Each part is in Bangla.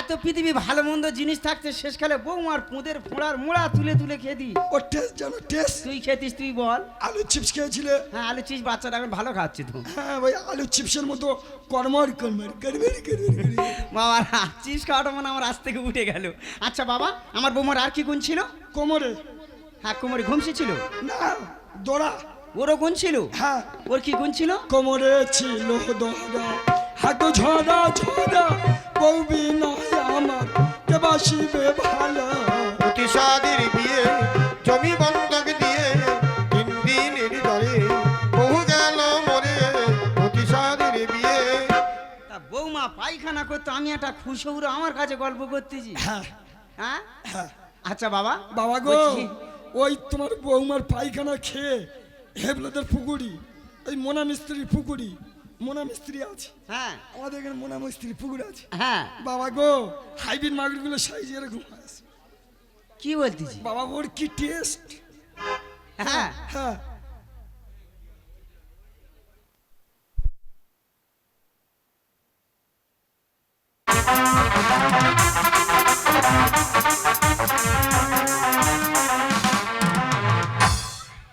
এত পৃথিবী ভালো মন্দ জিনিস থাকতে শেষকালে বৌমার পুঁদের ফোঁড়ার মোড়া তুলে তুলে খেয়ে দিই। ও টেস্ট জানো টেস্ট? তুই খেতিস, তুই বল। আলু চিপস খেয়েছিলে? হ্যাঁ, আলু চিপস বাচ্চারা এখন ভালো খাচ্ছে তো। হ্যাঁ ওই আলু চিপসের মতো কর্মর কর্মর করবেরি করবেরি। বাবা চিপস খাওয়াটা মানে আমার আজ থেকে উঠে গেল। আচ্ছা বাবা, আমার বৌমার আর কি গুণ ছিল? কোমরে? হ্যাঁ, কোমরে ঘুমসি ছিল। না, দোড়া। ওরও গুণ ছিল? হ্যাঁ। ওর কি গুণ ছিল? কোমরে ছিল দোড়া, হাঁটু ঝরা ঝরা, বউবি নয় আমার কে বাসিবে ভালো। অতিসাদের বিয়ে জমি বন্ধক দিয়ে 3 দিনের ধরে বহু গেল মরে অতিসাদের বিয়ে। তা বৌমা পায়খানা করতো, আমি একটা খুশৌর আমার কাছে গল্প করতেছি। হ্যাঁ হ্যাঁ হ্যাঁ। আচ্ছা বাবা। বাবা গো, বলছি, ওই তোমার বৌমার পায়খানা খেয়ে হেবলাদের পুকুরি, ওই মোনা মিস্ত্রির পুকুরি, মোনা মিস্ত্রি আছে হ্যাঁ আমাদের এখানে, মোনা মিস্ত্রি পুকুর আছে। হ্যাঁ বাবা গো, হাইব্রিড মাগুরগুলো সাইজ এরকম আছে। কি বলতেছি? বাবা ওর কি টেস্ট! হ্যাঁ হ্যাঁ।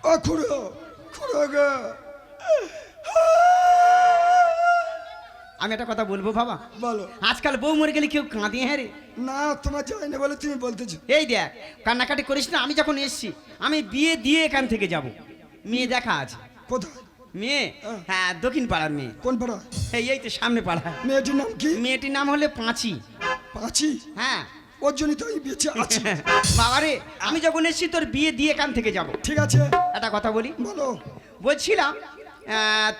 ও খুড়ো, খুড়ো গো, আমি একটা কথা বলবো বাবা। বলো। আজকাল বউ মরে গেলে কেউ কাঁদে, হ্যাঁ রে। না তোমার যাই না বলে তুমি বলতেছো। এই দেখ, কান্নাকাটি করিস না। আমি যখন এসছি, আমি বিয়ে দিয়ে এখান থেকে যাব। মেয়ে দেখা আছে। কোথায় মেয়ে? হ্যাঁ, দক্ষিণ পাড়ার মেয়ে। কোন পাড়া? এই তো সামনে পাড়া। মেয়েটির নাম কি? মেয়েটির নাম হলে পাঁচি। পাঁচি? হ্যাঁ। ওর জন্যই তো আমি বেঁচে আছি। বাবা রে, আমি যখন এসছি তোর বিয়ে দিয়ে এখান থেকে যাব। ঠিক আছে, একটা কথা বলি। বলো। বলছিলাম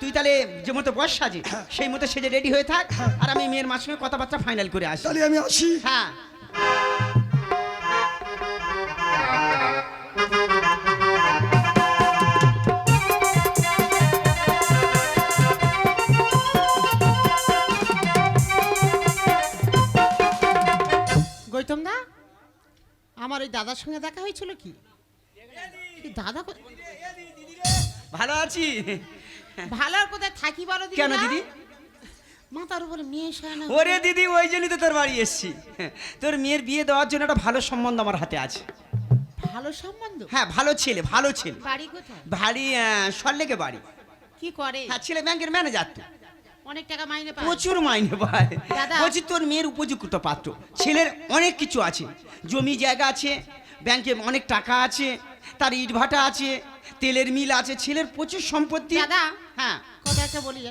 তুই তাহলে যে মতো বস সাজে সেই মতো সেজে রেডি হয়ে থাক, আর আমি মেয়ের মার সঙ্গে কথাবার্তা ফাইনাল করে আসি। তাহলে আমি আসি। হ্যাঁ। গৌতম দা, আমার ওই দাদার সঙ্গে দেখা হয়েছিল কি? কি দাদা ভালো আছি। ভালো আর কোথায় থাকি বলো দিদি? কেন দিদি? মাথার উপরে মেয়ে শোয় না। ওরে দিদি, ওই জন্যই তো তোর বাড়ি এসছি। তোর মেয়ের বিয়ে দেওয়ার জন্য একটা ভালো সম্বন্ধ আমার হাতে আছে। ভালো সম্বন্ধ? হ্যাঁ, ভালো ছেলে, ভালো ছেলে। বাড়ি কোথায়? বাড়ি সল্লেকে বাড়ি। কি করে? হ্যাঁ, ছেলে ব্যাংকের ম্যানেজার তো। অনেক টাকা মাইনে পায়? প্রচুর মাইনে পায়। দাদা। বলছি তোর মেয়ের উপযুক্ত পাত্র। ছেলের অনেক কিছু আছে, জমি জায়গা আছে, ব্যাংকে অনেক টাকা আছে, তার ইটভাটা আছে, তেলের মিল আছে, ছেলের প্রচুর সম্পত্তি। দাদা, হ্যাঁ, কথা একটা বলি,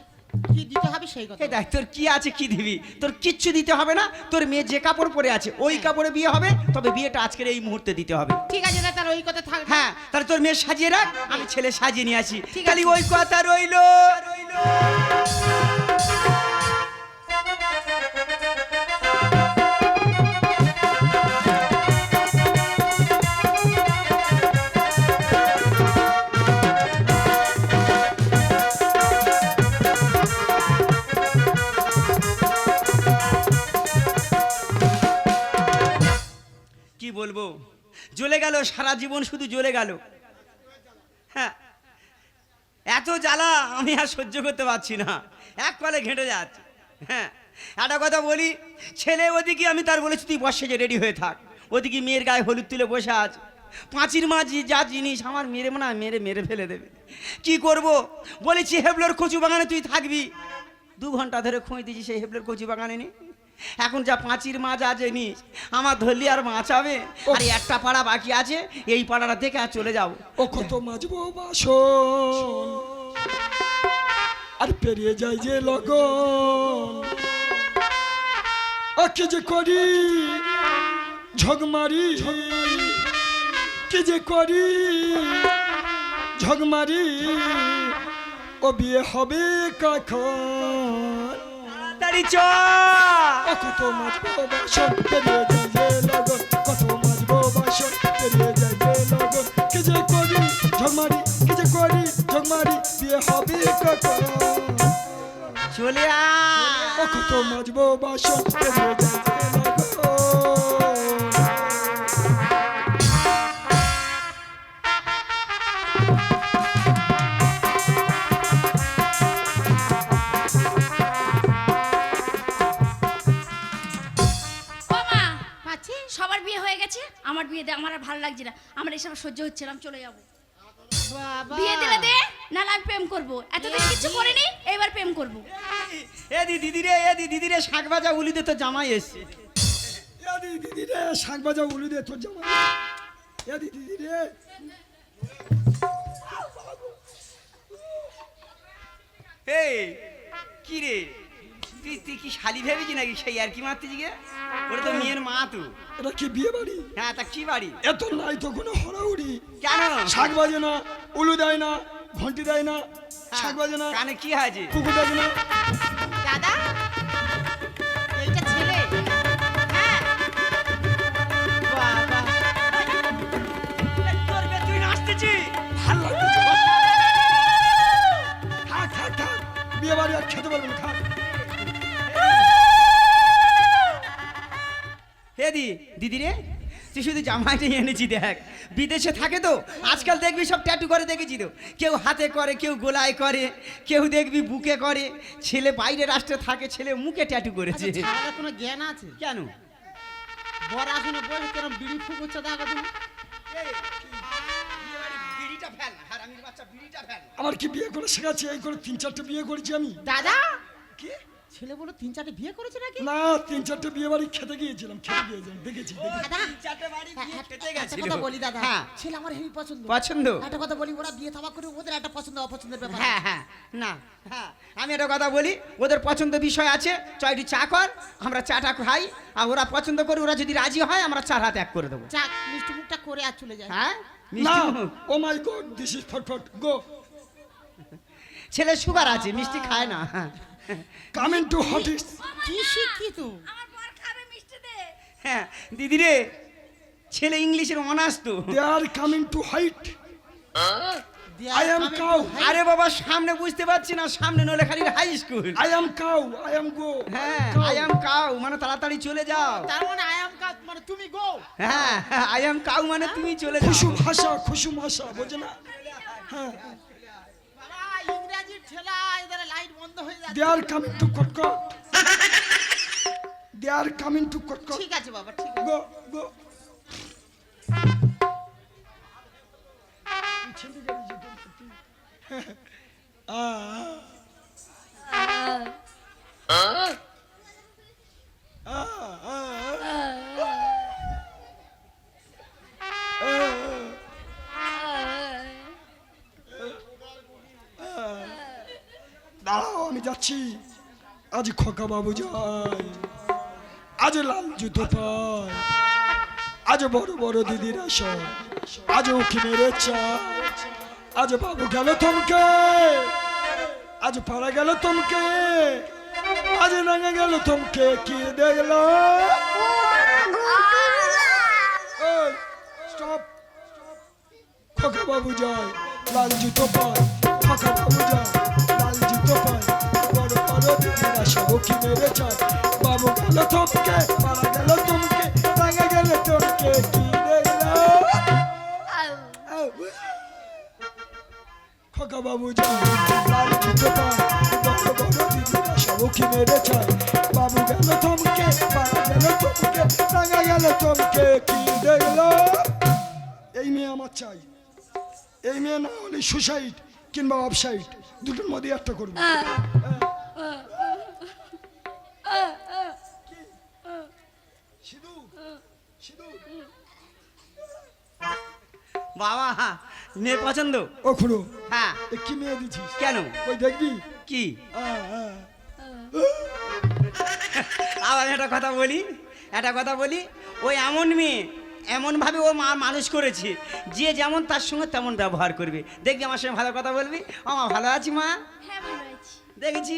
কি দিতে হবে সেই কথা? এই দেখ, তোর কি আছে কি দিবি? তোর কিচ্ছু দিতে হবে না। তোর মেয়ে যে কাপড় পরে আছে ওই কাপড়ে বিয়ে হবে, তবে বিয়েটা আজকের এই মুহূর্তে দিতে হবে। ঠিক আছে দাদা, তার ওই কথা থাক। হ্যাঁ, তাহলে তোর মেয়ে সাজিয়ে রাখ, আমি ছেলে সাজিয়ে নিয়ে আসি। ঠিক খালি আছে। ওই কথা রইলো। কি বলবো, জ্বলে গেল সারা জীবন, শুধু জ্বলে গেল। হ্যাঁ, এত জ্বালা আমি আর সহ্য করতে পারছি না, এক কলে ঘেঁটে যাচ্ছে। হ্যাঁ, একটা কথা বলি, ছেলে ওদিকে আমি তার বলেছি তুই বসে যে রেডি হয়ে থাক, ওদিকে মেয়ের গায়ে হলুদ তুলে বসে আছে। পাঁচির মা যা জিনিস আমার মেরে না মেরে মেরে ফেলে দেবে। কি করব, বলেছি হেবলোর কচু বাগানে তুই থাকবি। 2 ঘন্টা ধরে খোঁজ দিয়েছি সেই হেবলোর কচু বাগানে নেই। এখন যা পাঁচির মা যা জিনিস আমার ধরলি আর বাঁচাবে? আর একটা পাড়া বাকি আছে, এই পাড়াটা দেখে আর চলে যাবো। ও কত মাজবো বাসন, আর পেরিয়ে যায় যে লগন। ও কি যে করি ঝগমারি, কি যে করি ঝগমারি, ও বিয়ে হবে কখন? তাড়াতাড়ি চ। ও কত মাজবো বাসন, পেরিয়ে যায় যে লগন, কত মাজবো বাসন, পেরিয়ে যায় যে লগন। কি যে করি ঝগমারি, কি যে করি ঝগমারি, বিয়ে হবে কখন? চলে আয়। ও কত মাজবো বাসন, পেরিয়ে যায় যে লগন। সবার বিয়ে হয়ে গেছে, আমার বিয়ে দে, আমার আর ভালো লাগছে না, আমার এসব সহ্য হচ্ছে না, আমি চলে যাবো। বাবা বিয়ে দিলে দে, না আমি প্রেম করবো, এতদিন কিছু করিনি, এবার প্রেম করবো। দিদি রে শাক ভাজা উলিতে তো জামাই এসছে। দিদি রে শাক ভাজা উলু দে তোর জামাই। দিদি রে এই কি রে, তুই কি শালি ভেবেছি নাকি সেই আর কি মারতেছি গে? ওটা তো মেয়ের মা তো। এটা কি বিয়ে বাড়ি? হ্যাঁ, তা কি বাড়ি? এত নাই তো কোনো হড়াউড়ি। কেন? শাক বাজে না, উলু দেয় না, ঘন্টি দেয় না, শাক বাজে না, কানে কি আছে? কুকুর ডাকে না। দাদা এইটা ছেলে। হ্যাঁ বাবা তোর বে তুই নাচতেছি? ভাল লাগতেছে। থাক থাক থাক, বিয়ে বাড়ি আর খেতে পারবে না, থাক। দিদি রে, তুই শুধু জামাইটাই এনেছি দেখ। বিদেশে থাকে তো, আজকাল দেখবি সব ট্যাটু করে দেখেছি তো, কেউ হাতে করে, কেউ গোলায় করে, কেউ দেখবি বুকে করে। ছেলে বাইরে রাষ্ট্রে থাকে, ছেলে মুখে ট্যাটু করেছে। আচ্ছা, ছাড়ার কোনো জ্ঞান আছে? কেন? বড় আসনে বসে কেরম বিড়ি ফুক হচ্ছে দেখো তুমি। বিড়িটা ফেল না, হারামির বাচ্চা, বিড়িটা ফেল না। আমার কি বিয়ে করে শেখাচ্ছে? এই করে 3-4টে বিয়ে করেছি আমি। দাদা কি? ছেলে বলো 3-4টে বিয়ে করেছে নাকি? না, 3-4টে বিয়ে বাড়ি খেতে গিয়েছিলাম, দেখেছি। দাদা চারটে বাড়ি বিয়ে খেতে একটা গেছিল। কথা বলি দাদা, হ্যাঁ। ছেলে আমার হেভি পছন্দ। পছন্দ? একটা কথা বলি, ওরা বিয়ে থাবা করে ওদের একটা পছন্দ অপছন্দের ব্যাপার। হ্যাঁ হ্যাঁ, না হ্যাঁ, আমি একটা কথা বলি, ওদের পছন্দ বিষয় আছে। চয়টি চা কর, আমরা চাটা খাই, আর ওরা পছন্দ করে, ওরা যদি রাজি হয় আমরা চার হাত এক করে দেবো। যাক মিষ্টি মুখটা করে আর চলে যায়। হ্যাঁ, না, মিষ্টি মুখ। Oh my god, this is ফটফট, গো। ছেলে সুগার আছে, মিষ্টি খায় না। কামিং টু হটিস। কি শিক্ষিত! আমার বর খাবে, মিষ্টি দে। হ্যাঁ দিদি রে, ছেলে ইংলিশের অনার্স তো। They are coming to height. I am cow. আরে বাবা, সামনে বুঝতে পারছি না, সামনে নলেখালির high school. I am cow, I am go. হ্যাঁ, Cow. আই এম কাউ মানে তাড়াতাড়ি চলে যাও। তার মানে আই এম কাজ মানে তুমি গো। হ্যাঁ, আই এম কাউ মানে তুমি চলে যাও। খুশু ভাষা, বোঝে না? হ্যাঁ, বাবা ইংরেজির ঠেলা, এদের লাইট বন্ধ হয়ে they যাচ্ছে। are coming to কটকট। They are coming to কটকট। ঠিক আছে বাবা, ঠিক আছে। Go, go. দাঁড়াও, আমি যাচ্ছি। আজ খোকা বাবু যায়, আজ লাল জুতো পায়, আজ বড় বড় দিদির আসা, আজ উকি মেরে চায়, আজ বাবু গেল থমকে, আজ পাড়া গেল থমকে, আজ রাঙা গেল থমকে। কি দেখলো? স্টপ। খোকা বাবু যায়, লাল জুতো পায়, খোকা বাবু যায়, লাল জুতো পায়, বড় বড় দিদিরা সব উকি মেরে চায়, বাবু গেল থমকে, পাড়া গেল থমকে, রাঙা গেল থমকে। কি দেখলো? খোকা বাবু যায়, লাল জুতো পায়, বড় বড় দিদিরা সব উকি মেরে চায়, বাবু গেল থমকে, পাড়া গেল থমকে, রাঙা গেল থমকে। কি দেখলো? এই মেয়ে আমার চাই। এই মেয়ে না হলে সুসাইড কিংবা অফসাইড, দুটোর মধ্যে একটা করবো। সিধু, সিধু। বাবা, মেয়ে পছন্দ? ও খুড়ো, হ্যাঁ। এ কি মেয়ে দিছিস? কেন? ওই দেখবি। কি? আহ। আবার একটা কথা বলি, ওই এমন মেয়ে, এমনভাবে ও মা মানুষ করেছে, যে যেমন তার সঙ্গে তেমন ব্যবহার করবে। দেখবি আমার সঙ্গে ভালো কথা বলবি, ও মা ভালো আছি মা, হ্যাঁ ভালো আছি। দেখেছি।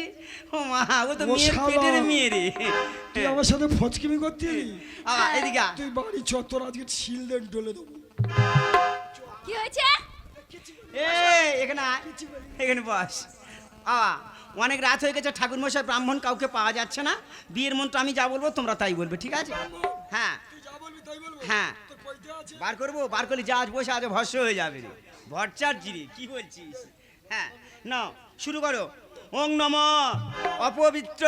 ও মা, ও তো ও মেয়ের শালা। পেটের মেয়ে রে। তুই আমার সাথে ফচকিমি করতি? এদিকে আ। তুই বাড়ি চত্বর আজকে ছিল দেন ডলে দেবো। কি হয়েছে? এখানে আয়, এখানে বস। অনেক রাত হয়ে গেছে, ঠাকুর মশাই ব্রাহ্মণ কাউকে পাওয়া যাচ্ছে না। বিয়ের মন্ত্র আমি যা বলবো তোমরা তাই বলবে, ঠিক আছে? হ্যাঁ তুই যা বলবি তাই বলবো। হ্যাঁ, তোর পয়সা আছে? বার করলে যা আজ বসে আজ ভস্য হয়ে যাবে রে। ভট্টাচার্য রে, কি বলছিস? হ্যাঁ, না শুরু করো। ওং নম অপবিত্র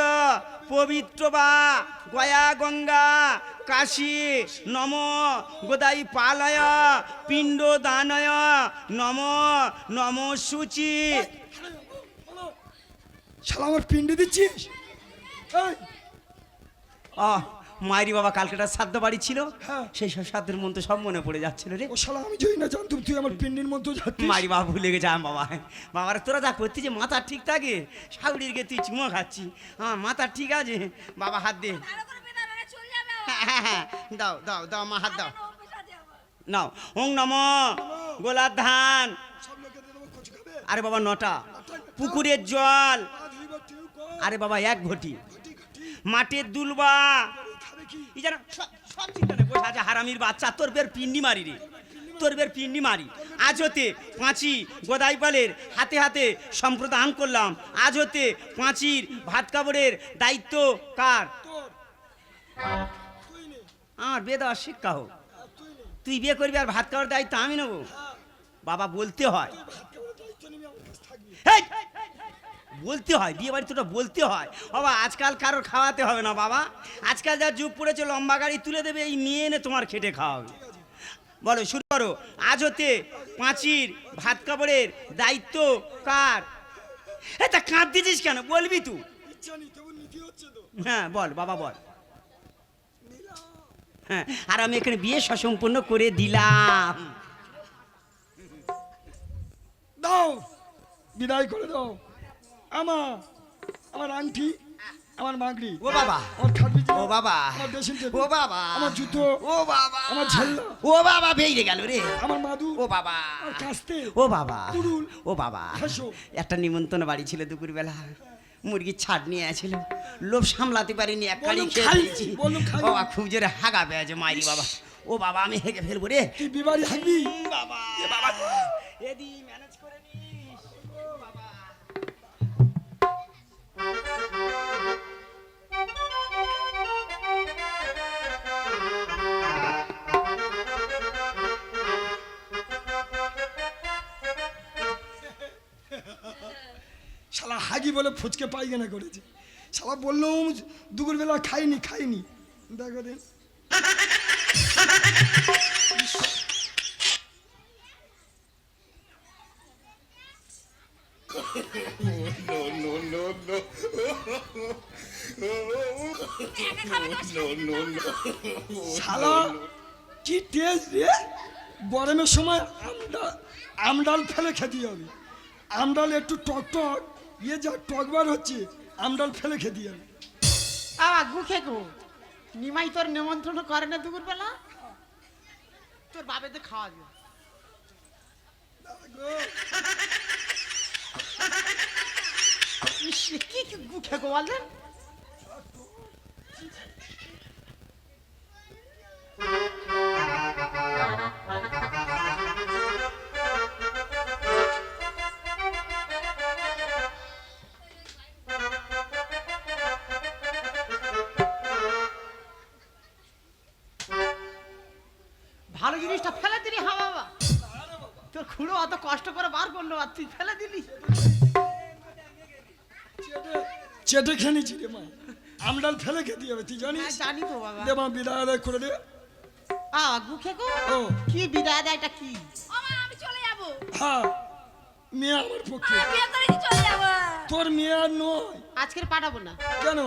পবিত্র বা গয়া গঙ্গা কাশী নম গোদাই পালয় পিণ্ড দানয় নম নম সূচি। শালা আমার পিন্ডি দিচ্ছিস? এই, মায়েরি বাবা কালকেটা শ্রাদ্ধ বাড়ি ছিল, হ্যাঁ। সেই সব শ্রাদ্ধের মধ্যে সব মনে পড়ে যাচ্ছিল রে। ও শালা আমি যদি না জানতাম তুই আমার পিন্ডির মধ্যে যাচ্ছিস। মারি বাবা ভুলে গেছে আমার বাবা। বাবার তোরা যা করতে যে মাথা ঠিক থাকে, শাউরির গে তুই চুমো খাচ্ছি, আমার মাথা ঠিক আছে। বাবা হাত দে। হ্যাঁ, দাও দাও দাও মা হাত দাও। নাও ওং নম গোলাপ ধান। সব লোকে দেবো খোঁজ খাবে। আরে বাবা 9টা পুকুরের জল। পা ধুইব তুই কর। আরে বাবা 1 ঘটি ঘটি ঘটি মাটির দুলবা। খাবে কি? এই যেন সব চিন্তা নেই, বসে আছে হারামির বাচ্চা। তোর বের পিন্ডি মারি রে, তোর বের পিন্ডি মারি। আজ হতে পাঁচি গোদাইপালের হাতে হাতে সম্প্রদান করলাম। আজ হতে পাঁচির ভাত কাপড়ের দায়িত্ব কার? তোর তুই নে। আমার বিয়ে দেওয়ার শিক্ষা হোক। তুই নে। তুই বিয়ে করবি আর ভাত খাওয়ার দায়িত্ব আমি নেবো? বাবা বলতে হয়, ভাত খাওয়ার দায়িত্ব নিবি, আমার কাছে থাকবি। হেই! বলতে হয়, বিয়ে বাড়ি তোটা বলতে হয় বাবা। আজকাল কারোর খাওয়াতে হবে না বাবা। আজকাল যা যুগ পড়েছে, লম্বা গাড়ি তুলে দেবে, এই নিয়ে এনে তোমার খেটে খাওয়াবে। বলো শুরু করো। আজ হতে পাঁচির ভাত কাপড়ের দায়িত্ব কার? এটা কাঁদতেছিস কেন? বলবি তুই। ইচ্ছা নেই তবু নীতি হচ্ছে তো। হ্যাঁ বল বাবা বল। হ্যাঁ, আর আমি এখানে বিয়ে সসম্পন্ন করে দিলাম। দাও, বিদায় করে দাও। আমার আংটি, আমার মাগড়ি, ও বাবা, আমার খাটবি, ও বাবা, আমার ড্রেসিং টেবিল, ও বাবা, আমার জুতো, ও বাবা, আমার ঝেল্লা, ও বাবা বেরিয়ে গেল রে। আমার মাদু, ও বাবা, আমার কাস্তে, ও বাবা, কুড়ুল, ও বাবা। হাসো। একটা নিমন্ত্রণ বাড়ি ছিল দুপুরবেলা, মুরগির ছাড় নিয়ে আসছিল, লোভ সামলাতে পারিনি, এক কাড়ি বলুন খেয়ে খাই, ফেলেছি। বলুন খাই। বাবা খুব জোরে হাগা পেয়েছে মাইরি বাবা। ও বাবা আমি হেগে ফেলবো রে। তুই বিবাড়ি থাকবি। বাবা এ বাবা এদি ম্যানেজ করে নিস। ও বাবা শালা হাগি বলে ফুচকে পায়খানা করেছে। শালা বললাম দুপুরবেলা খাইনি। দেখো দিন শালা কি টেস্ট রে। গরমের সময় আমডাল ফেলে খেতে হবে। আমডাল একটু টক টক, ইয়ে যা টকবার হচ্ছে, আমডাল ফেলে খেতে হবে। গুখে গো নিমাই তোর নিমন্ত্রণ করে না দুপুর বেলা? তোর বাবেতে খাওয়া যাবে। ইস, কি গুখে গো বলেন? ভালো জিনিসটা ফেলে দিলি। হা বাবা, তোর খুঁড়ো অত কষ্ট করে বার করলো আর তুই ফেলে দিলি। চেটে খেয়েছি রে মা, আমডাল ফেলে খেতে হবে, তুই হ্যাঁ, জানিস? জানি তো বাবা। দে মা, বিদায় আদায় করে দে। গুখে গো ও কি বিদায় দেয়, এটা কি? ও মা আমি চলে যাব। হ্যাঁ, মেয়ে আমার পক্ষে। বিয়ে করে কি চলে যাব? তোর মেয়ে আর নয়। আজকের পাঠাবো না। কেন?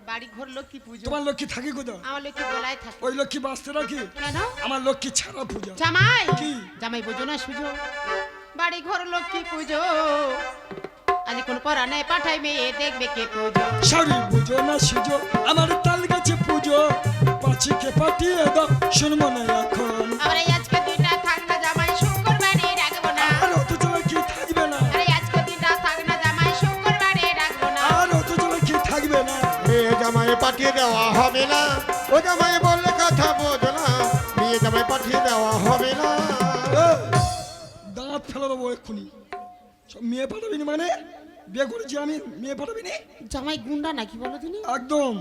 বাড়ি ঘর লক্ষ্মী পুজো। তোমার লক্ষ্মী থাকে কোথাও? আমার লক্ষ্মী গলায় থাকে। ওই লক্ষ্মী বাঁচতে রাখি? কেন? আমার লক্ষ্মী ছাড়া পূজা। জামাই কি? জামাই বোঝো না সুজো, বাড়ি ঘর লক্ষ্মী পুজো, আজ কোন পরানে পাঠাই মেয়ে দেখবে কে পুজো। সরি বুঝো না সুজো, আমার তাল গাছে পুজো, পাঁচিকে পাঠিয়ে দাও, শুনবো না এখন। আরে আজকে দিনটা থাক না জামাই, শুক্রবারে রাখবো না। আর অত জলে কি থাকবে না? আরে আজকে দিনটা থাক না জামাই, শুক্রবারে রাখবো না। আর অত জলে কি থাকবে না? মেয়ে জামাই পাঠিয়ে দেওয়া হবে না, ও জামাই বললে কথা বোঝো না, মেয়ে জামাই পাঠিয়ে দেওয়া হবে না। দাঁত ফেলে দেবো এক্ষুনি। সব মেয়ে পাঠাবি না মানে? বিয়ে করেছি আমি, মেয়ে পাঠাবি না? জামাই গুন্ডা নাকি বলো তুমি? একদম।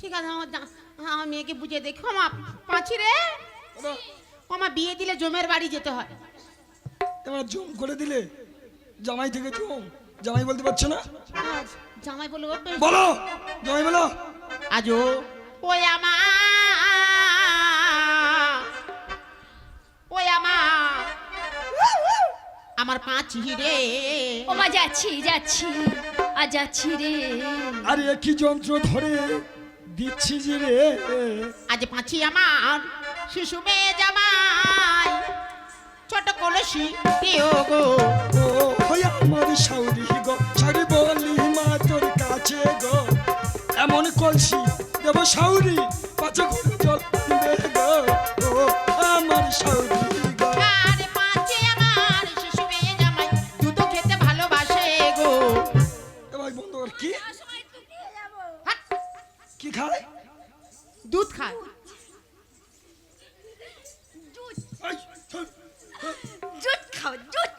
ঠিক আছে, আমার মেয়েকে বুঝিয়ে দেখো। মা পাঁচি রে, আমার বিয়ে দিলে জমের বাড়ি যেতে হয়। এবার জম করে দিলে, জামাই থেকে জম। জামাই বলতে পারছো না? জামাই বলবো বলো জামাই বলো। আজো ওই আমার আমার পাঁচি রে ও মা যাচ্ছি যাচ্ছি আর যাচ্ছি রে। আরে কি যন্ত্র ধরে দিচ্ছি যে রে। আজ পাঁচি আমার শিশু মেয়ে জামাই ছোট কলসি দিও গো। ও হই আমার শাউরি গো শাউরি বলি মা তোর কাছে গো এমন কলসি দেব শাউরি পাঁচে ঘুরে জল দিবে গো। ও আমার শাউরি গো। আরে পাঁচি আমার শিশু মেয়ে জামাই দুধ খেতে ভালোবাসে গো। এবার বন্ধ কর। কি হাট, কি খায়? দুধ খায়। এই, চল। দুধ খাও দুধ।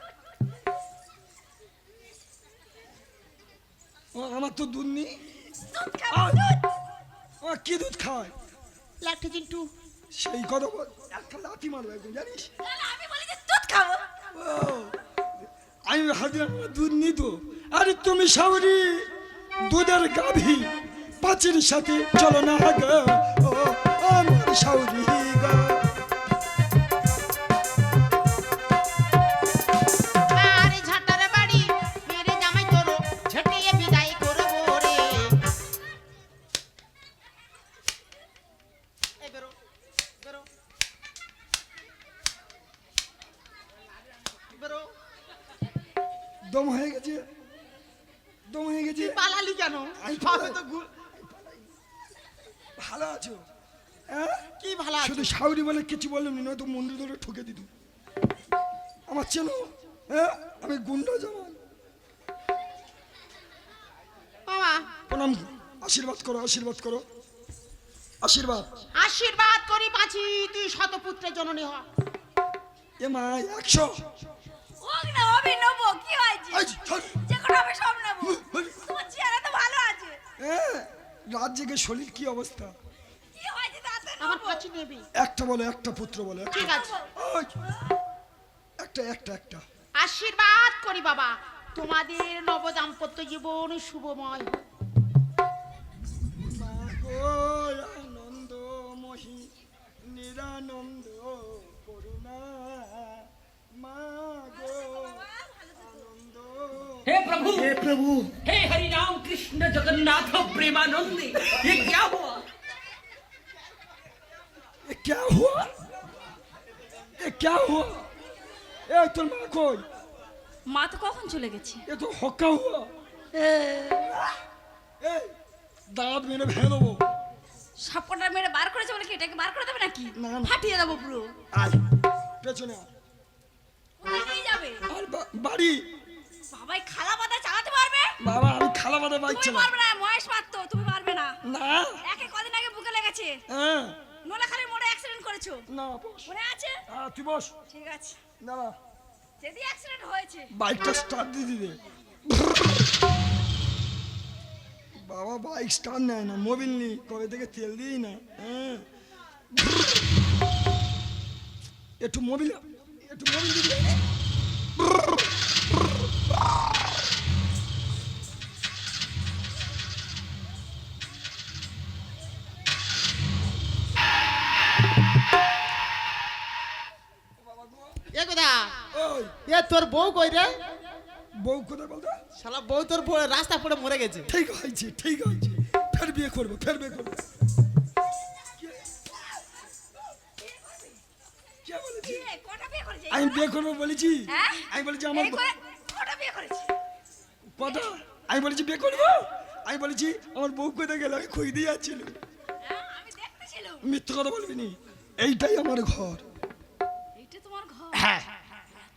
ও, আমার তো দুধ নেই। দুধ খাও আয়। দুধ। ও, কি দুধ খায়? ল্যাকটোজেন 2 সেই কথা বল। একটা লাথি মারবে একদম জানিস। না, না, আমি বলি যে দুধ খাবো। ও, আমি হাতে দুধ নি তো। আরে তুমি শাউরি দুধের গাভী পাঁচির সাথে চলো না গো। ও আমার শাউরি গো। আরে ঝাটার বাড়ি মেরে জামাই তোর ঝটিয়ে বিদায় করবো রে। এই বেরো বেরো বেরো। দম হয়ে গেছে দম হয়ে গেছে। পালালি কেন? আমি সবে তো ভালো আছো? হ্যাঁ কি ভালো আছে? শুধু শাউরি বলে কিছু বললাম না, নয়তো মন্দির ধরে ঠকে দিত। আমার চেনো? হ্যাঁ আমি গুন্ডা জামান। বাবা প্রণাম, আশীর্বাদ করো আশীর্বাদ করো আশীর্বাদ। আশীর্বাদ করি পাঁচি তুই শতপুত্রের জননী হ। এ মা 100। হোক না হবে নেবো কি হয়েছে? এই, চল। যে কোনো হবে সব নেবো। তোমার চেহারা তো ভালো আছে। হ্যাঁ রাত জেগে শরীর কি অবস্থা। কি হয়েছে তাতে আমার নেবো। পাঁচি নেবি? একটা বলো, একটা পুত্র বলো। ঠিক আছে ওই, একটা একটা একটা। আশীর্বাদ করি বাবা তোমাদের নব দাম্পত্য জীবন শুভময় হোক। মা গো আনন্দ মহি নিরানন্দ করুণা। মা গো আনন্দ। हे प्रभु হে প্রভু। हे हरि राम कृष्ण जगन्नाथ प्रेमानंद ये क्या हुआ? এ क्या हुआ? এ क्या हुआ? এই তোর মা কই? মা তো কখন চলে গেছে? এ তো হক্কা হুয়া। এই দাঁত মেরে ভেঙে দেবো। সাপটা মেরে বার করেছে বলে কি এটাকে বার করে দেবে নাকি? না, না। ফাটিয়ে দেবো পুরো। আয় পেছনে আয়। কোথায় নিয়ে যাবে? আর বাড়ি। বাবাই খালা বাদা চালাতে পারবে? বাবা আমি খালা বাদে বাইক তুমি চালাই। পারবে না, মহেশ পারতো, তুমি পারবে না। না। একে কদিন আগে বুকে লেগেছে। হ্যাঁ নোলাখালীর মোড়ে অ্যাক্সিডেন্ট করেছো। না বস। মনে আছে? তুই বস। ঠিক আছে। না যদি অ্যাক্সিডেন্ট হয়েছে বাইকটা স্টার্ট দিয়ে দিবে। বাবা বাইক স্টার্ট নেয় না, মোবিল নেই, কবে থেকে তেল দিই না। হ্যাঁ একটু মোবিল দিবি। এ কোথা? ওই এ তোর বউ কই রে? বউ কোথায় বলতো? শালা বউ তোর রাস্তা পড়ে মরে গেছে। ঠিক হয়েছে ঠিক হয়েছে, ফের বিয়ে করবো ফের বিয়ে করবো। কে বলেছি? এ, কটা বিয়ে করেছে? আমি বিয়ে করবো বলেছি? হ্যাঁ? আমি বলেছি আমার এই করে কটা বিয়ে করেছে? কথা। আমি বলেছি বিয়ে করবো। আমি বলেছি আমার বউ কোথায় গেল, আমি খুঁজে দিয়ে যাচ্ছিল। হ্যাঁ, আমি দেখতেছিলাম। মিথ্যে কথা বলবি নি, এইটাই আমার ঘর। এইটা তোমার ঘর? হ্যাঁ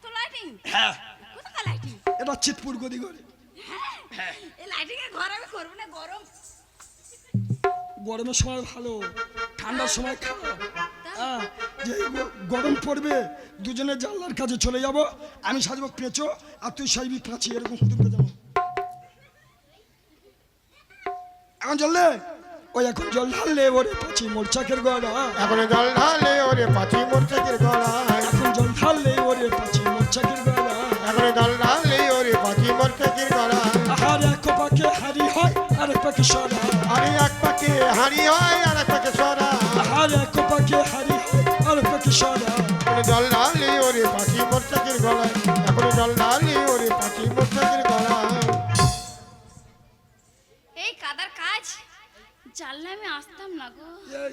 তো লাইটিং? হ্যাঁ কোথাকার লাইটিং? এটা চিতপুর গদি ঘরে। হ্যাঁ। এই লাইটিং এর ঘর আমি করবো না, গরম। গরমের সময় ভালো, ঠান্ডার সময় খারাপ। হ্যাঁ যে গরম পড়বে দুজনে জানলার কাছে চলে যাব, আমি সাজবো পেঁচো আর তুই সাজবি পাঁচি, এরকম কুটুমকে যাবো। এখন চললে ওই এখন জল ঢাললে ওরে পাঁচি মোরচাকের গড়া। এখন জল ঢালে ওরে পাঁচি মোরচাকের গলায়, এখন জল ঢাললে ওরে পাঁচি মোরচাকের গড়া। এখন জল ঢালে ওরে পাঁচি মোরচাকের গলায়। পাখি সরা আরে এক পাকে হাড়ি হয় আর এক পাকে সরা আর এক পাখি হারি হয় আর পাখি সরা এখন জল ঢালি ওরে পাখি মোরচাকের গলায় এখন জল ঢালি ওরে পাখি মোরচাকের গলায় এই কাদার কাজ জানলে আমি আসতাম না গো। এই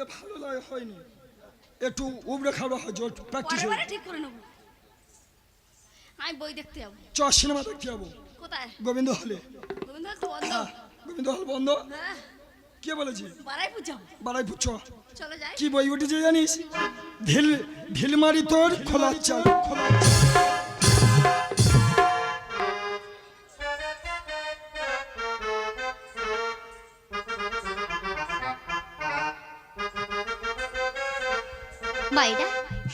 এ ভালো লাগে হয়নি একটু উবড়ে খাওয়া হয় জোর প্র্যাকটিস পরের বারে ঠিক করে নেবো। আমি বই দেখতে যাবো। চ সিনেমা দেখতে যাবো কোথায়? গোবিন্দ হলে গোবিন্দ তো বন্ধ। গোবিন্দ হল বন্ধ হ্যাঁ, কে বলেছি বারাইপুর যাবো। বাড়াইপুর চ চলে যাই। কি বই উঠেছে জানিস ঢিল ঢিল মারি তোর খোলা চাল খোলা মায়েরা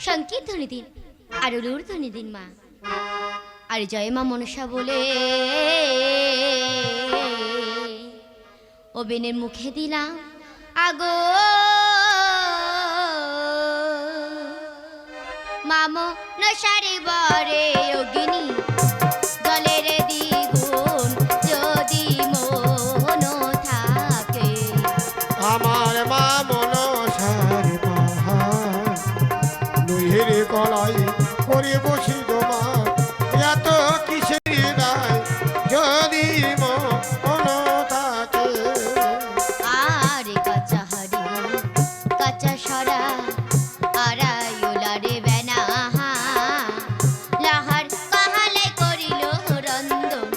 সংকীর্ত ধ্বনি দিন আর উলুর ধ্বনি দিন মা আর জয় মা মনসা বলে ও বেনের মুখে দিলাম আগো মামো নসারি বরে অগ্নি জলের দ্বিগুণ যদি মন থাকে আমার মা মনসার পাহাড় নুহের কলাই করে বসি তোমার এত কিসের দায় যদি মন থাকে আর কাঁচা হারি কাঁচা সরা আড়াইলারে বেনা লাহার কাহালে করিল রন্দন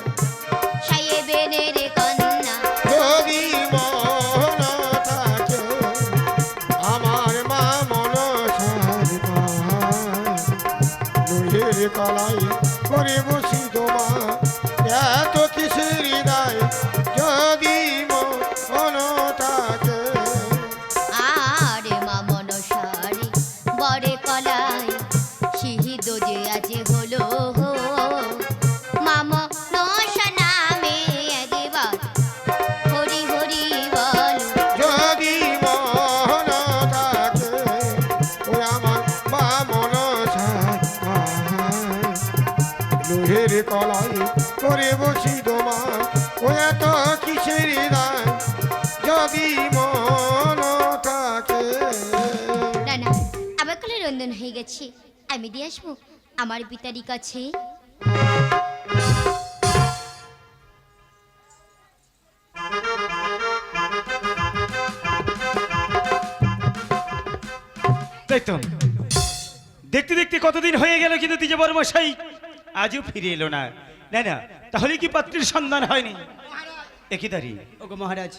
সাইয়ে বেনের কন্যা যদি মন থাকে আমার মা মনসার পাহাড় নুহের কলাই করে বসি তোমার এত কিসের দায় যদি মন থাকে আর মা মনসারি বরে কলাই সিহিদ যে আজ হলো মাম নশা নামে একবার হরি হরি বল যদি মন থাকে ওই আমার মা মনসার পাহাড় লোহের কলাই করে বসি তোমার ও এত কিসের দায় যদি মন থাকে না না আবার কালে রন্ধন হয়ে গেছে আমি দিয়ে আসবো আমার পিতারি কাছে তাই তো দেখতে দেখতে কতদিন হয়ে গেল কিন্তু দ্বিজ বর্মশাই আজও ফিরে এলো না। না না তাহলে কি পাত্রীর সন্ধান হয়নি? একই দাঁড়ি ওগো মহারাজ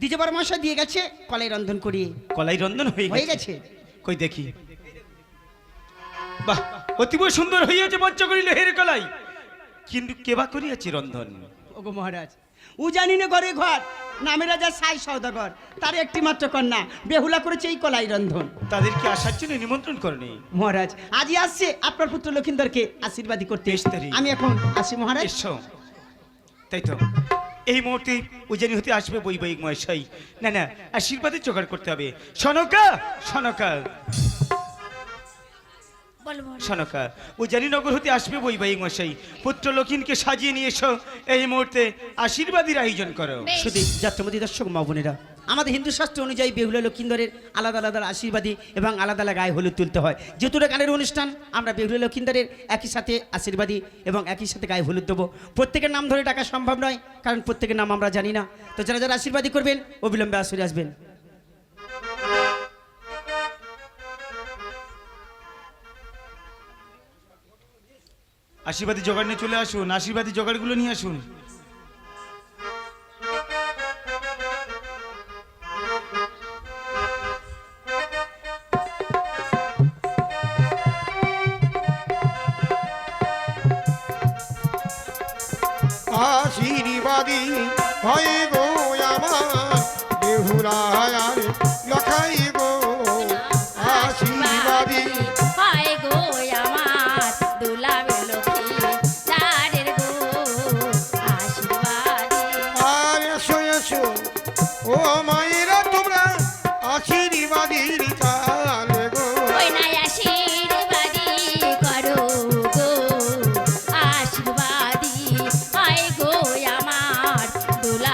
দ্বিজবার মশা দিয়ে গেছে কলাই রন্ধন করিয়ে কলাই রন্ধন হয়ে হয়ে গেছে। গেছে কই দেখি বাহ অতীব সুন্দর হইয়াছে মঞ্চ করিল হের কলাই কিন্তু কেবা করিয়াছে রন্ধন? ওগো মহারাজ ও জানি না ঘরে ঘর নামে রাজা সাই সওদাগর তার একটি মাত্র কন্যা বেহুলা করেছে এই কলাই রন্ধন। তাদেরকে আসার জন্য নিমন্ত্রণ করনি? মহারাজ আজই আসছে আপনার পুত্র লক্ষিন্দরকে আশীর্বাদী করতে। 23 তারিখ। আমি এখন আসি মহারাজ। এসো তাই তো এই মুহূর্তে উজানি হতে আসবে বৈবাহিক মহাশয়। না না আশীর্বাদের জোগাড় করতে হবে। সনকা সনকা বলো বলো। সনকা উজানি নগর হতে আসবে বৈবাহিক মহাশয়। পুত্র লক্ষিণকে সাজিয়ে নিয়ে এসো এই মুহূর্তে আশীর্বাদের আয়োজন করো। বেশ। শুধু যাত্রামতী দর্শক মা বোনেরা আমাদের হিন্দু শাস্ত্র অনুযায়ী বেহুলা লক্ষিন্দরের আলাদা আলাদা আশীর্বাদী এবং আলাদা আলাদা গায়ে হলুদ তুলতে হয়। যেহেতু গানের অনুষ্ঠান আমরা বেহুলা লক্ষিন্দরের একই সাথে আশীর্বাদী এবং একই সাথে গায়ে হলুদ দেবো। প্রত্যেকের নাম ধরে ডাকা সম্ভব নয় কারণ প্রত্যেকের নাম আমরা জানি না। তো যারা যারা আশীর্বাদী করবেন অবিলম্বে আসরে আসবেন। আশীর্বাদী জোগাড় নিয়ে চলে আসুন, আশীর্বাদী জোগাড়গুলো নিয়ে আসুন। আশীর্বাদী হয় গো আমার বেহুলায় লখাই গো আশীর্বাদী হয় গো আমার দুলাবে লক্ষ্মী লাডের গো আশীর্বাদী। আর এসো এসো ও মায়েরা তোমরা আশীর্বাদীর কাল গো ওই নাই আশীর্বাদী করো গো আশীর্বাদী হয় গো আমার দুলা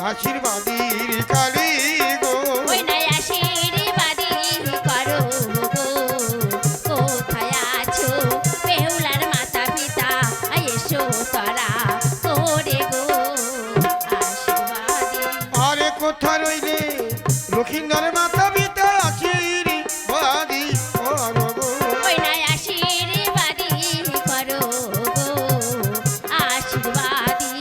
আশীর্বাদীর কালী গো ওই নাই আশীর্বাদী করো গো কোথায় আছো বেহুলার মাতা পিতা এসো তারা করে গো আশীর্বাদী আরে কোথা রইলে লক্ষিন্দর মাতা পিতা আশীর্বাদী করো গো ওই নাই আশীর্বাদী করো গো আশীর্বাদী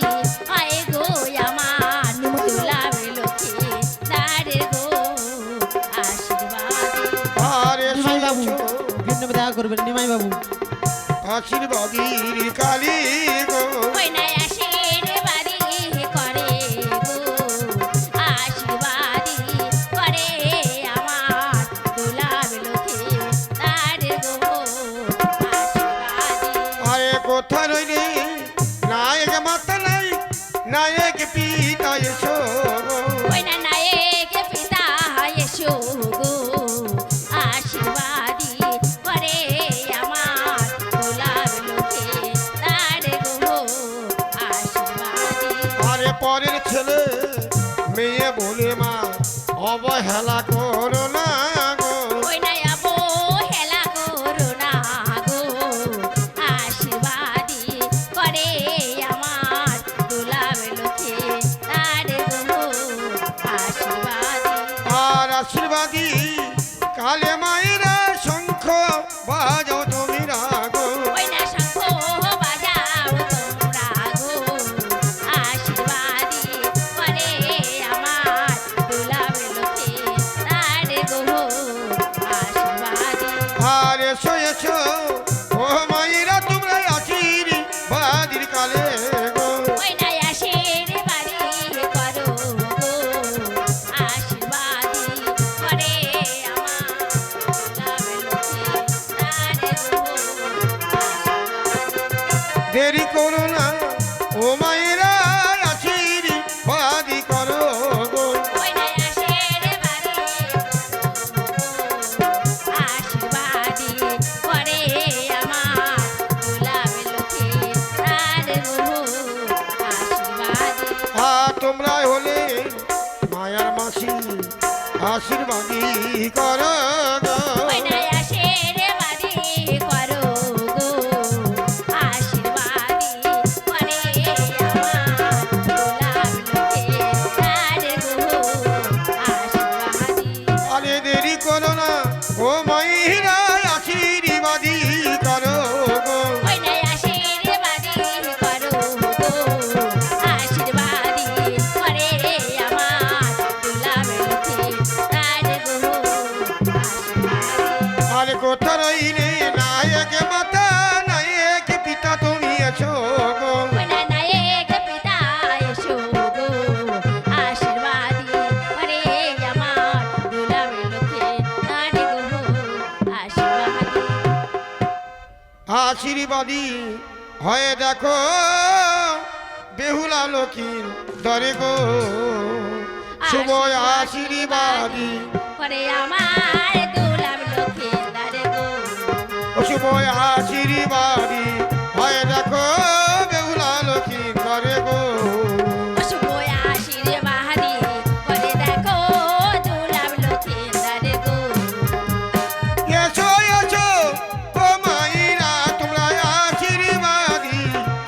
আয় গো আমার দুলাবে লক্ষ্মী দাঁড়ে গো আশীর্বাদী আরে নিমাই বাবু শুনেছো ভিন্ন দেখা করবেন নিমাই বাবু আশীর্বাদীর কালী গো ওই নাই আশীর্বাদী করে গো আশীর্বাদী করে আমার দুলাবে লক্ষ্মী দাঁড়ে গো আশীর্বাদী আরে কোথা রইলে নায়ক মাতা নাই নায়ক পিতা এসো গো ওই না নায়ক পিতা এসো গো আশীর্বাদী করে আমার গোলাপ লোকে দাঁড়ে গো আশীর্বাদী আরে পরের ছেলে মেয়ে বলে মা অবহেলা করো না গো ওই না আবো হেলা করো না গো আশীর্বাদী করে আমার গোলাপ লোকে দাঁড়ে গো আশীর্বাদী আর আশীর্বাদী কালে মায়েরা শঙ্খ বাজাও তুমি রাগো ওই না শঙ্খ বাজাও তোমরা গো আশীর্বাদী করে আমার দুলাবে লোকে দাঁড়ে গো আশীর্বাদী আর এসো এসো ও মায়েরা তোমরা আশীর্বাদীর কালে গো ওই না আশীর্বাদী করো গো আশীর্বাদী করে আমার দুলাবে লোকে দাঁড়ে গো আশীর্বাদী দেরি করো না ও মায়েরা আশীর্বাদী করো গো ওই না আশীর্বাদী আশীর্বাদী করে আমার গোলাপে লোকে দাঁড়ে গো আশীর্বাদী তোমরা হলে মায়ার মাসি আশীর্বাদী করো গো ওই না আশীর্বাদী করো গো আশীর্বাদী করে আমার গোলাপে লোকে দাঁড়ে গো আশীর্বাদী আরে দেরি করো না ও মায়েরা আশীর্বাদী করো গো ওই নাই আশীর্বাদী করো গো আশীর্বাদী করে আমার দুলাবে লোকে দাঁড়ে গো আশীর্বাদী আরে কোথা রইলে নায়ক মাতা নায়ক পিতা তুমি এসো গো ওই না নায়ক পিতা এসো গো আশীর্বাদী করে আমার দুলাবে লোকে দাঁড়ে গো আশীর্বাদী আশীর্বাদী হয়ে দেখো বেহুলা লক্ষ্মীর দরে গো শুভ আশীর্বাদী করে আমার দুলাবে লোকে দাঁড়ে গো শুভ আশীর্বাদী হয়ে দেখো বেহুলা লক্ষ্মীর দরে গো শুভ আশীর্বাদী করে দেখো দুলাবে লোকে দাঁড়ে গো এসো এসো ও মায়েরা তোমরা আশীর্বাদী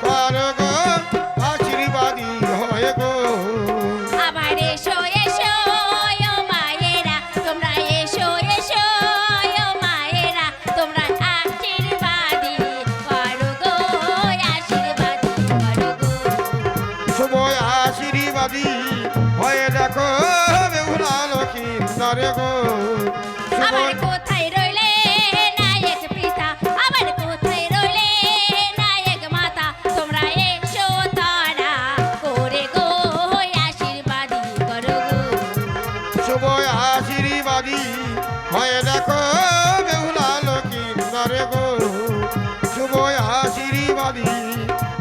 করো গো আশীর্বাদী হয়ে গো আবার এসো এসো ও মায়েরা তোমরা এসো এসো ও মায়েরা তোমরা আশীর্বাদী করো গো আশীর্বাদী করো গো শুভ আশীর্বাদী হয়ে দেখো বেহুলা লক্ষ্মীর দরে গো শুভ আবার কোথায় রইলে নায়ক পিতা আবার কোথায় রইলে নায়ক মাতা তোমরা এসো তারা করে গো আশীর্বাদী করো গো শুভ আশীর্বাদী হয়ে দেখো বেহুলা লক্ষ্মীর দরে গো শুভ আশীর্বাদী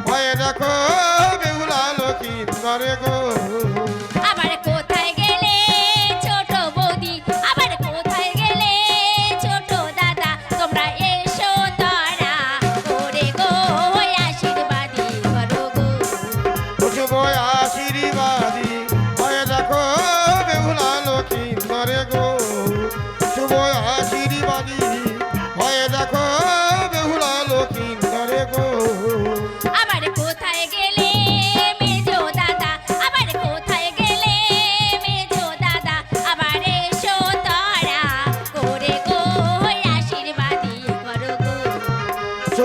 হয়ে দেখো বেহুলা লক্ষ্মীর দরে গো আবার কোথায় গেলে ছোট বৌদি আবার কোথায় গেলে ছোট দাদা তোমরা এসো তারা করে গো আশীর্বাদী করো গো শুভ আশীর্বাদী হয়ে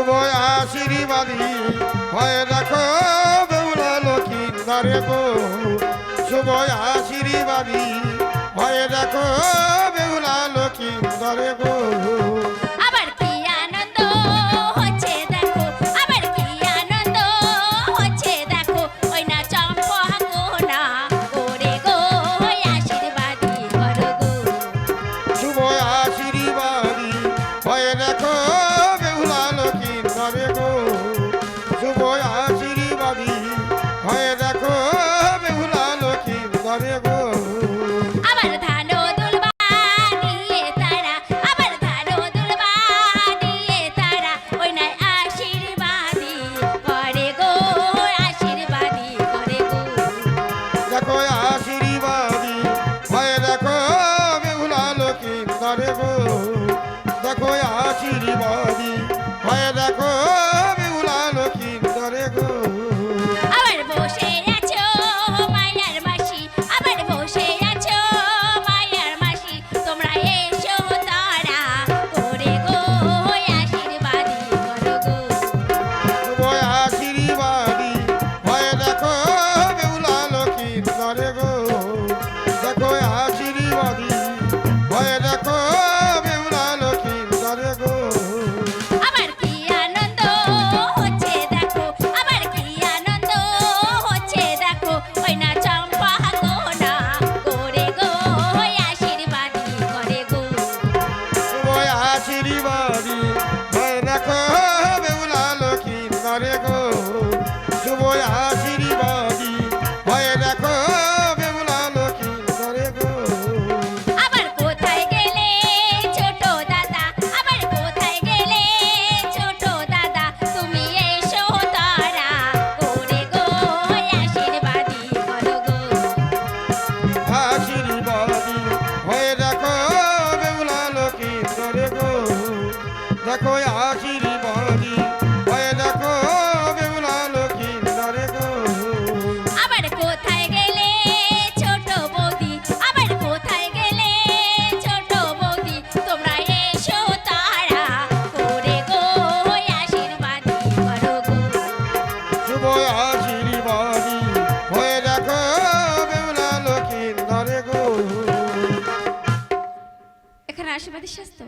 শুভ আশীর্বাদী হয়ে দেখো বেহুলা লক্ষিন্দরে গো শুভ আশীর্বাদী হয়ে দেখো বেহুলা লক্ষিন্দরে গো আবার কি আনন্দ হচ্ছে দেখো, আবার কি আনন্দ হচ্ছে দেখো, ওই না চম্পা কোনা করে গো আশীর্বাদী করো গো। শুভ আশীর্বাদী হয়ে দেখো বেহুলা লক্ষিন্দরে গো শুভ আশীর্বাদী হয়ে দেখো বেহুলা লক্ষিন্দরে গো আবার ধান দুলবা দিয়ে তারা, আবার ধান দুলবা দিয়ে তারা, ওই না আশীর্বাদী করে গো আশীর্বাদী করে গো। দেখো আশীর্বাদী হয়ে দেখো বেহুলা লক্ষিন্দরে গো দেখো আশীর্বাদী হয়ে দেখো বেহুলা লক্ষিন্দরে গো আবার বসে আছো মায়ার মাসি, আবার বসে আছো মায়ার মাসি, তোমরা এসো তারা করে গো আশীর্বাদী করো গো। শুভ আশীর্বাদী হয়ে দেখো বেহুলা লক্ষিন্দরে গো দেখো আশীর্বাদী হয়ে দেখো বেহুলা লক্ষিন্দরে গো আবার কি আনন্দ হচ্ছে দেখো, আবার কি আনন্দ হচ্ছে দেখো, ওই না চম্পা কোনা করে গো আশীর্বাদী করে গো। শুভ আশীর্বাদী হয়ে দেখো বেহুলা লক্ষিন্দরে গো শুভ আশীর্বাদী হয়ে দেখো বেহুলা লক্ষিন্দরে গো আবার কোথায় গেলে ছোট দাদা, আবার কোথায় গেলে ছোট দাদা, তুমি এসো তারা করে গো আশীর্বাদী করো গো। আশীর্বাদী হয়ে দেখো বেহুলা লক্ষিন্দরে গো দেখো আশীর্বাদী হয়ে দেখো বেহুলা লক্ষিন্দরে গো আবার কোথায় গেলে ছোট বৌদি, আবার কোথায় গেলে ছোট বৌদি, তোমরা এসো তারা করে গো আশীর্বাদী করো গো। শুভ আশীর্বাদী হয়ে দেখো বেহুলা লক্ষিন্দরে গো এখানে আশীর্বাদের স্বাস্থ্য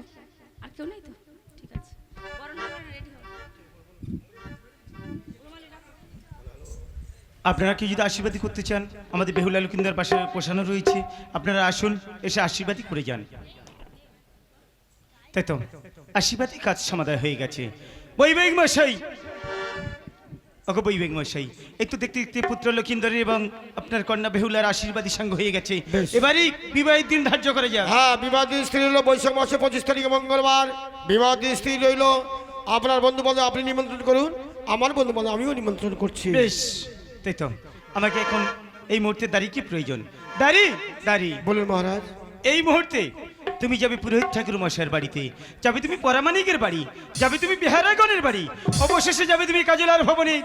আর কেউ নেই তো? ঠিক আছে, বরণ রেডি হবে। আপনারা কি যদি আশীর্বাদী করতে চান, আমাদের বেহুলা লক্ষিন্দর পাশে পোষানো রয়েছে, আপনারা আসুন, এসে আশীর্বাদী করে যান। তাই তো আশীর্বাদী কাজ সমাধান হয়ে গেছে। বৈবাহিক মশাই, ওগো বৈবাহিক মশাই, একটু দেখতে দেখতে পুত্র লক্ষিন্দরের এবং আপনার কন্যা বেহুলার আশীর্বাদী সঙ্গ হয়ে গেছে। এবারই বিবাহের দিন ধার্য করে যান। হ্যাঁ, বিবাদী স্ত্রী হলো বৈশাখ মাসে 25 তারিখে মঙ্গলবার। বিবাদী স্ত্রী রইল আপনার বন্ধু বান্ধব আপনি নিমন্ত্রণ করুন, আমার বন্ধু বান্ধব আমিও নিমন্ত্রণ করছি। বেশ, তাই তো আমাকে এখন এই মুহূর্তে দাঁড়িয়ে কি প্রয়োজন? দাঁড়িয়ে দাঁড়িয়ে বলুন মহারাজ। এই মুহূর্তে তুমি যাবে পুরোহিত ঠাকুর মশাইয়ের বাড়িতে, যাবে তুমি পরামানিকের বাড়ি, যাবে তুমি বিহারাগণের বাড়ি, অবশেষে যাবে তুমি কাজলার ভবনে।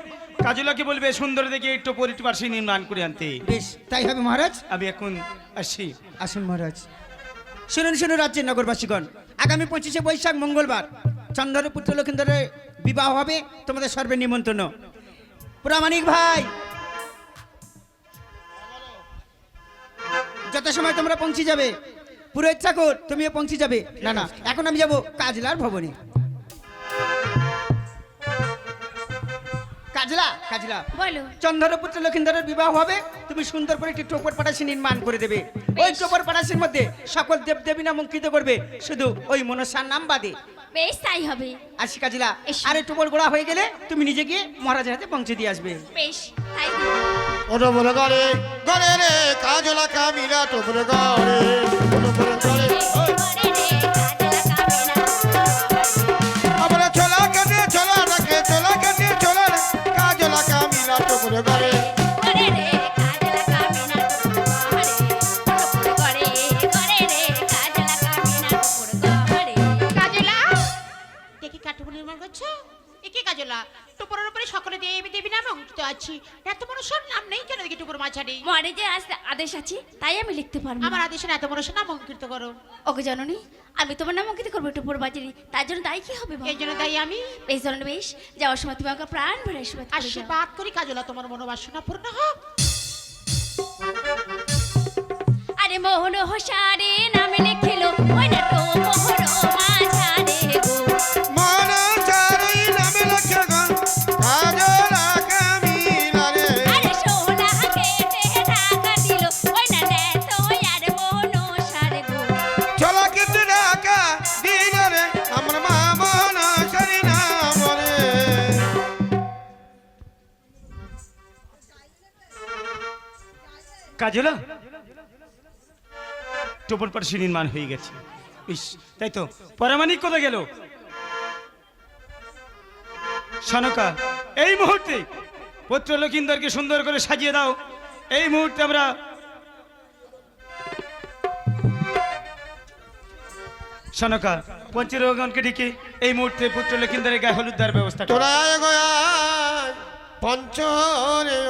কাজলাকে বলবে সুন্দর দেখে একটু পরিটি পাশে নির্মাণ করে আনতে। বেশ, তাই হবে মহারাজ। আমি এখন আসি। আসুন মহারাজ। শুনুন শুনুন রাজ্যের নগরবাসীগণ, আগামী 25শে বৈশাখ মঙ্গলবার চন্দ্র পুত্র লক্ষিন্দরের বিবাহ হবে, তোমাদের সর্বে নিমন্ত্রণ। প্রামাণিক ভাই, যত সময় তোমরা পৌঁছে যাবে, পুরোহিত ঠাকুর তুমিও পৌঁছে যাবে। না না, এখন আমি যাব কাজলার ভবনে। কাজলা কাজলা, বলো। চন্দ্রপুত্র লক্ষিন্দরের বিবাহ হবে, তুমি সুন্দর করে একটি টোপর পাটাশি নির্মাণ করে দেবে। ওই টোপর পাটাশির মধ্যে সকল দেবদেবী নাম অঙ্কিত করবে, শুধু ওই মনসার নাম বাদে। বেশ, তাই হবে। আসি কাজলা। এসো। আর টোপর গোড়া হয়ে গেলে তুমি নিজে গিয়ে মহারাজের হাতে পৌঁছে দিয়ে আসবে। বেশ, তাই দিব। ওটা বলে গড়ে গড়ে রে কাজলা কামিলা টোপরে গড়ে টোপরে গড়ে করে রে কাজলা কামিনা, আমরা ছোলা কাটে ছোলা রাখে ছোলা কাটে ছোলা কাজলা কামিলা টোপরে গড়ে করে রে কাজলা কামিনা, করে করে রে কাজলা কামিনা, করে কাজলা দেখি কাঠুপুর নির্মাণ করছো? এ কি কাজলা? টুপুরের উপরে সকলে দেবী দেবী নামে অঙ্কিত আছি। এত মনুষ্যর নাম নেই কেন দেখি টুপুর মাঝারি? মহারাজের আদেশ আছে তাই আমি লিখতে পারবো না। আমার আদেশে এত মনুষ্যর নাম অঙ্কিত করো। ওকে জননী, আমি তোমার নাম অঙ্কিত করবো টুপুর বাজারে, তার জন্য দায়ী কি হবে? এই জন্য তাই আমি বেশ জননী, বেশ যাওয়ার সময় তুমি আমাকে প্রাণ ভরে আশীর্বাদ করে যাও। আশীর্বাদ করি কাজলা তোমার মনোবাসনা পূর্ণ হোক। আরে মোহন হোসারে নামে লিখিল ওই না তো মোহর মাঝারে গো। আরে সোনা কেটে টাকা দিল ওই না দেত আর মোহন সারে গো। কাজলা টুপুর পার্শ্ব নির্মাণ হয়ে গেছে। ইস, তাই তো পরামানিক কোথায় গেল? সনকা, এই মুহূর্তে পুত্র লক্ষিন্দরকে সুন্দর করে সাজিয়ে দাও। এই মুহূর্তে আমরা সনকা পঞ্চরগণকে ডেকে এই মুহূর্তে পুত্র লক্ষিন্দরের গায়ে হলুদ দেওয়ার ব্যবস্থা করো। তোরা পঞ্চরে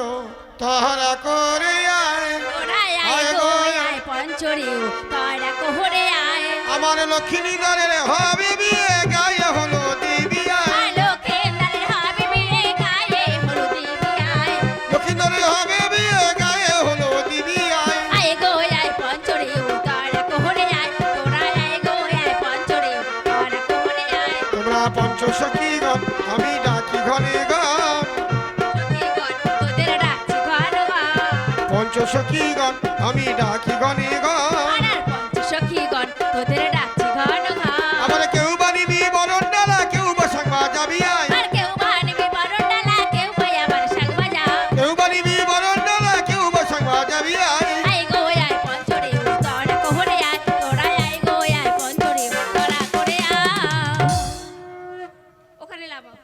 তাহারা করে আয় ওরাই আয় গো আয় পঞ্চরে তারা কোহরে আয়। আমার লক্ষ্মী দরের হবে বিয়ে গায়ে হলো দিবি আয় আলোকে নারে হবে বিয়ে গায়ে হলুদ দিবি আয়। লক্ষ্মী দরের হবে বিয়ে গায়ে হলো দিবি আয় আয় গো আয় পঞ্চরে তারা কোহরে আয়। তোরা আয় গো আয় পঞ্চরে তারা কোহরে আয়। তোমরা পঞ্চসখীগণ আমি ডাকি ঘরে গণ সখীগণ তোদের ডাকছি ঘর ঘর। পঞ্চসখীগণ আমি ডাকি ঘরে গণ আর পঞ্চসখীগণ তোদের ডাকছি ঘর ঘর। আমার কেউ বানিবি বরণ ডালা কেউ বসাংবা যাবি আয় আর কেউ বানবি বরণ ডালা কেউ বই আবার শাক বাজা। কেউ বানিবি বরণ ডালা কেউ বসাংবা যাবি আয় আয় গো আয় পঞ্চরে তোরা কোহরে আয়। তোরা আয় গো আয় পঞ্চরে তোরা করে আয়। ওখানে লাগাও।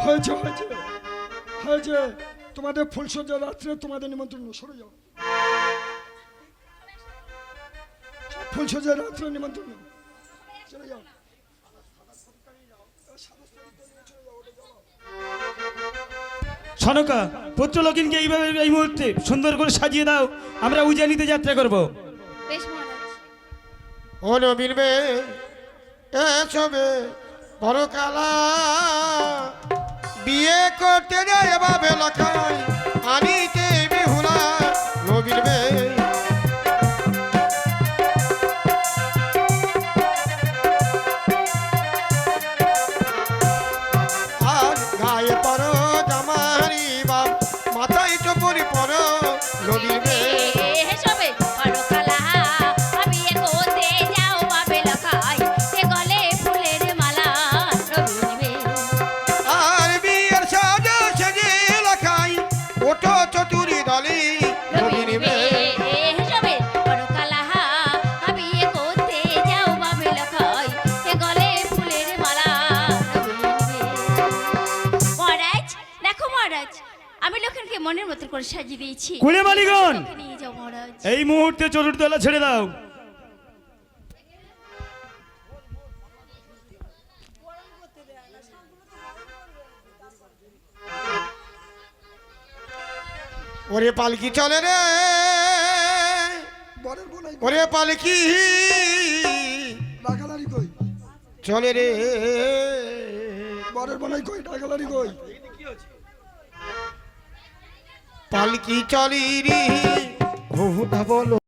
হয়েছে হয়েছে হয়েছে। তোমাদের ফুলসজ্জা রাত্রে তোমাদের নিমন্ত্রণ, সরে যাও। ফুলসজ্জা রাত্রে নিমন্ত্রণ, চলে যাও। সনকা পুত্র লক্ষিণকে এইভাবে এই মুহূর্তে সুন্দর করে সাজিয়ে দাও। আমরা উজানিতে যাত্রা করব। বেশ মহারাজ। ও নবীন বে এসবে বড় কালা বিয়ে করতে যায় বাবে লখাই আনিতে বিহুলা নবীন বে আর গায়ে পরো জামারি বাপ মাথায় টুপুরি পরো নবীন বে হে সবে পরকালা আমি কোতে যাও বাবে লখাই এ গলে ফুলের মালা রবিবে। আর বিয়ের সাজা মনের মতো করে সাজিয়ে দিয়েছি। কুলে মালিগণ, ওকে নিয়ে যাও মহারাজ। এই মুহূর্তে চতুর্দলা ছেড়ে দাও। ওরে পালকি চলে রে, বরের বোনাই ওরে পালকি ডাকালারি কই, চলে রে, বরের বোনাই কই, ডাকালারি কই। পালকি চলি রে, বলো